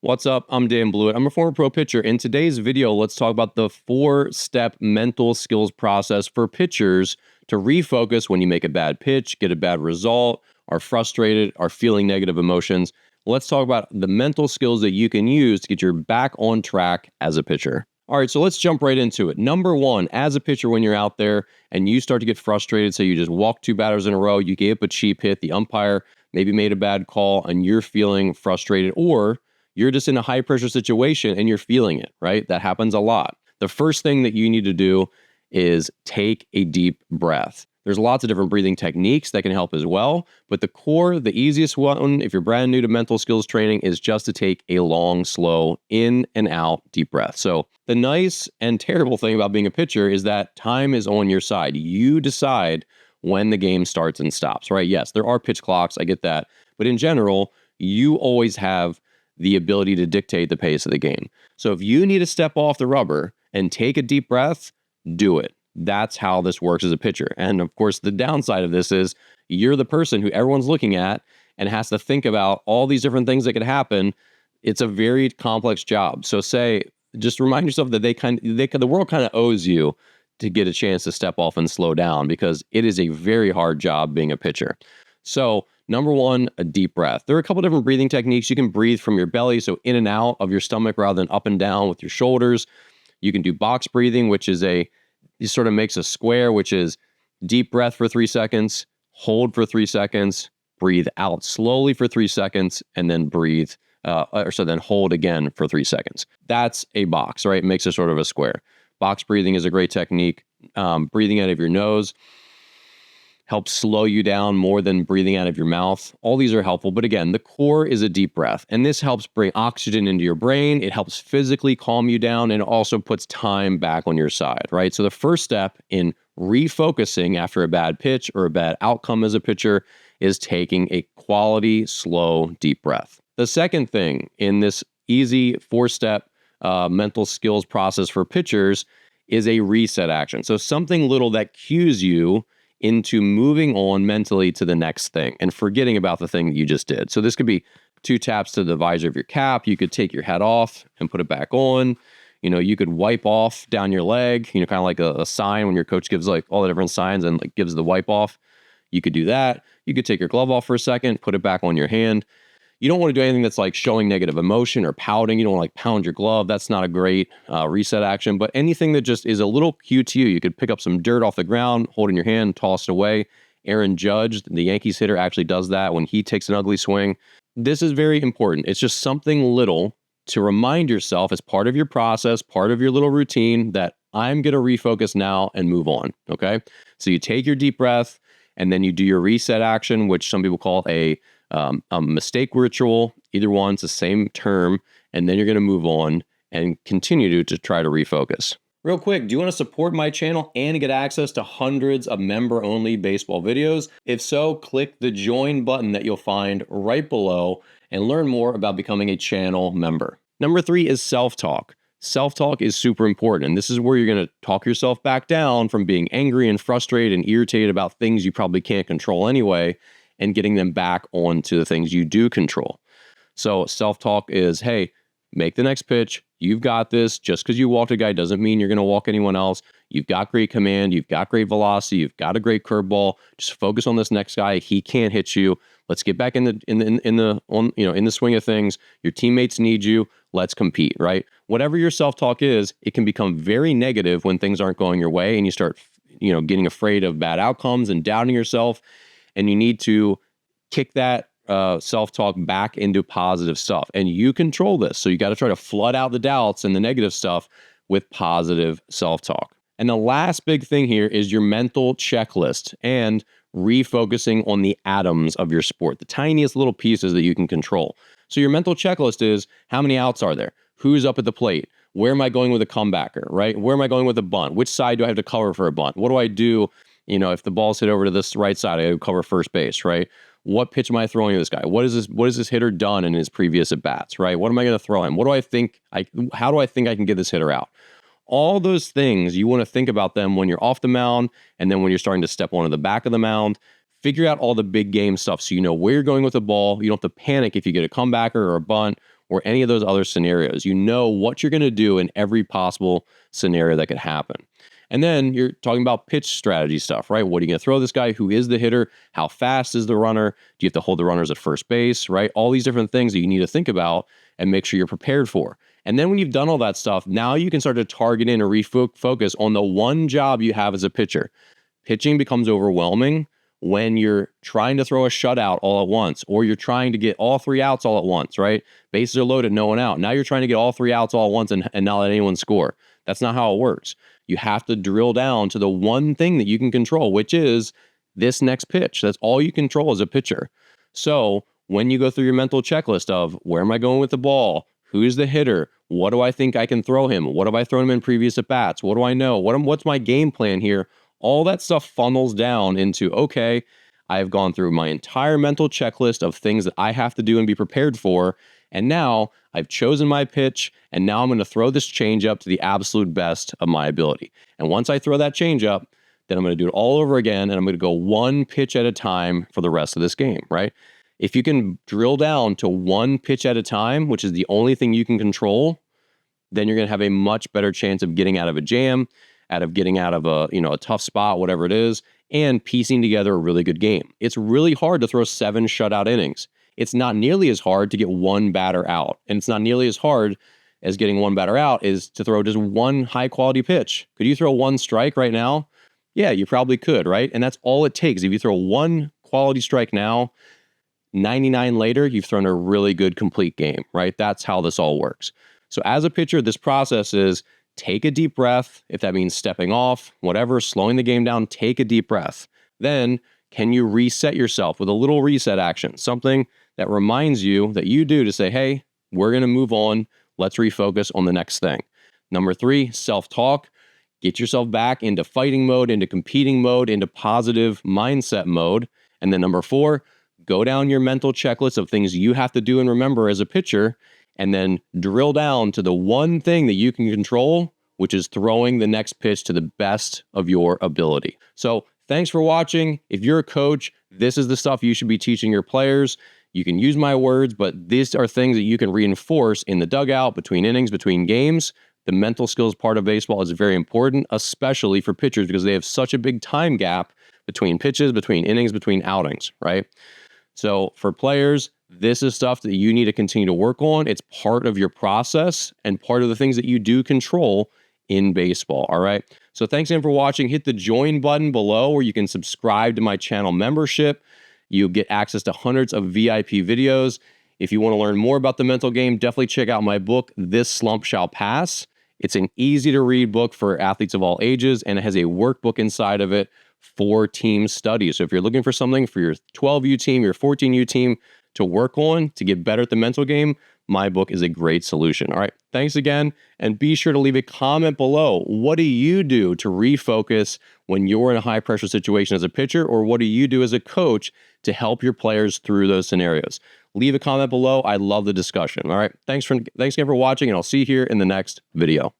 What's up? I'm Dan Blewett. I'm a former pro pitcher. In today's video, let's talk about the 4-step mental skills process for pitchers to refocus when you make a bad pitch, get a bad result, are frustrated, are feeling negative emotions. Let's talk about the mental skills that you can use to get you back on track as a pitcher. All right, so let's jump right into it. Number one, as a pitcher, when you're out there and you start to get frustrated, so you just walk 2 batters in a row, you gave up a cheap hit, the umpire maybe made a bad call, and you're feeling frustrated, or you're just in a high pressure situation and you're feeling it, right? That happens a lot. The first thing that you need to do is take a deep breath. There's lots of different breathing techniques that can help as well, but the core, the easiest one, if you're brand new to mental skills training, is just to take a long, slow in and out deep breath. So the nice and terrible thing about being a pitcher is that time is on your side. You decide when the game starts and stops, right? Yes, there are pitch clocks, I get that, but in general, you always have the ability to dictate the pace of the game. So if you need to step off the rubber and take a deep breath, do it. That's how this works as a pitcher. And of course, the downside of this is you're the person who everyone's looking at and has to think about all these different things that could happen. It's a very complex job. So just remind yourself that the world kind of owes you to get a chance to step off and slow down, because it is a very hard job being a pitcher. So number one, a deep breath. There are a couple different breathing techniques. You can breathe from your belly, so in and out of your stomach rather than up and down with your shoulders. You can do box breathing, which is it sort of makes a square, which is deep breath for 3 seconds, hold for 3 seconds, breathe out slowly for 3 seconds, and then then hold again for 3 seconds. That's a box, right? It makes a sort of a square. Box breathing is a great technique. Breathing out of your nose helps slow you down more than breathing out of your mouth. All these are helpful, but again, the core is a deep breath, and this helps bring oxygen into your brain. It helps physically calm you down, and it also puts time back on your side, right? So the first step in refocusing after a bad pitch or a bad outcome as a pitcher is taking a quality, slow, deep breath. The second thing in this easy 4-step mental skills process for pitchers is a reset action. So something little that cues you into moving on mentally to the next thing and forgetting about the thing that you just did. So this could be 2 taps to the visor of your cap. You could take your hat off and put it back on. You could wipe off down your leg, kind of like a sign when your coach gives like all the different signs and like gives the wipe off. You could do that. You could take your glove off for a second, put it back on your hand. You don't want to do anything that's like showing negative emotion or pouting. You don't want to like pound your glove. That's not a great reset action, but anything that just is a little cue to you. You could pick up some dirt off the ground, hold it in your hand, toss it away. Aaron Judge, the Yankees hitter, actually does that when he takes an ugly swing. This is very important. It's just something little to remind yourself as part of your process, part of your little routine, that I'm going to refocus now and move on, okay? So you take your deep breath and then you do your reset action, which some people call a mistake ritual. Either one's the same term, and then you're going to move on and continue to try to refocus. Real quick, do you want to support my channel and get access to hundreds of member-only baseball videos? If so, click the join button that you'll find right below and learn more about becoming a channel member. Number 3 is self-talk. Self-talk is super important, and this is where you're going to talk yourself back down from being angry and frustrated and irritated about things you probably can't control anyway, and getting them back onto the things you do control. So self-talk is, hey, make the next pitch. You've got this. Just because you walked a guy doesn't mean you're going to walk anyone else. You've got great command. You've got great velocity. You've got a great curveball. Just focus on this next guy. He can't hit you. Let's get back in the swing of things. Your teammates need you. Let's compete, right? Whatever your self-talk is, it can become very negative when things aren't going your way and you start, getting afraid of bad outcomes and doubting yourself. And you need to kick that self-talk back into positive stuff. And you control this. So you got to try to flood out the doubts and the negative stuff with positive self-talk. And the last big thing here is your mental checklist and refocusing on the atoms of your sport, the tiniest little pieces that you can control. So your mental checklist is, how many outs are there? Who's up at the plate? Where am I going with a comebacker, right? Where am I going with a bunt? Which side do I have to cover for a bunt? What do I do? If the ball's hit over to this right side, I cover first base, right? What pitch am I throwing to this guy? What has this hitter done in his previous at-bats, right? What am I going to throw him? How do I think I can get this hitter out? All those things, you want to think about them when you're off the mound and then when you're starting to step onto the back of the mound. Figure out all the big game stuff so you know where you're going with the ball. You don't have to panic if you get a comebacker or a bunt or any of those other scenarios. You know what you're going to do in every possible scenario that could happen. And then you're talking about pitch strategy stuff, right? What are you going to throw this guy? Who is the hitter? How fast is the runner? Do you have to hold the runners at first base, right? All these different things that you need to think about and make sure you're prepared for. And then when you've done all that stuff, now you can start to target in or refocus on the one job you have as a pitcher. Pitching becomes overwhelming when you're trying to throw a shutout all at once, or you're trying to get all 3 outs all at once, right? Bases are loaded, no one out. Now you're trying to get all 3 outs all at once and not let anyone score. That's not how it works. You have to drill down to the one thing that you can control, which is this next pitch. That's all you control as a pitcher. So when you go through your mental checklist of where am I going with the ball? Who's the hitter? What do I think I can throw him? What have I thrown him in previous at-bats? What do I know? What's my game plan here? All that stuff funnels down into, okay, I've gone through my entire mental checklist of things that I have to do and be prepared for. And now I've chosen my pitch, and now I'm going to throw this changeup to the absolute best of my ability. And once I throw that changeup, then I'm going to do it all over again, and I'm going to go one pitch at a time for the rest of this game, right? If you can drill down to one pitch at a time, which is the only thing you can control, then you're going to have a much better chance of getting out of a jam, getting out of a tough spot, whatever it is, and piecing together a really good game. It's really hard to throw 7 shutout innings. It's not nearly as hard to get one batter out. And it's not nearly as hard as getting one batter out is to throw just one high quality pitch. Could you throw one strike right now? Yeah, you probably could, right? And that's all it takes. If you throw one quality strike now, 99 later, you've thrown a really good complete game, right? That's how this all works. So as a pitcher, this process is take a deep breath. If that means stepping off, whatever, slowing the game down, take a deep breath. Then can you reset yourself with a little reset action, something that reminds you that you do to say, hey, we're going to move on. Let's refocus on the next thing. Number 3, self-talk. Get yourself back into fighting mode, into competing mode, into positive mindset mode. And then number 4, go down your mental checklist of things you have to do and remember as a pitcher, and then drill down to the one thing that you can control, which is throwing the next pitch to the best of your ability. So thanks for watching. If you're a coach, this is the stuff you should be teaching your players. You can use my words, but these are things that you can reinforce in the dugout, between innings, between games. The mental skills part of baseball is very important, especially for pitchers, because they have such a big time gap between pitches, between innings, between outings, right? So for players, this is stuff that you need to continue to work on. It's part of your process and part of the things that you do control in baseball, all right? So thanks again for watching. Hit the join button below where you can subscribe to my channel membership. You get access to hundreds of VIP videos. If you want to learn more about the mental game, definitely check out my book, This Slump Shall Pass. It's an easy-to-read book for athletes of all ages, and it has a workbook inside of it for team studies. So if you're looking for something for your 12U team, your 14U team to work on to get better at the mental game, my book is a great solution. All right, thanks again, and be sure to leave a comment below. What do you do to refocus when you're in a high-pressure situation as a pitcher, or what do you do as a coach to help your players through those scenarios? Leave a comment below. I love the discussion. All right, thanks again for watching, and I'll see you here in the next video.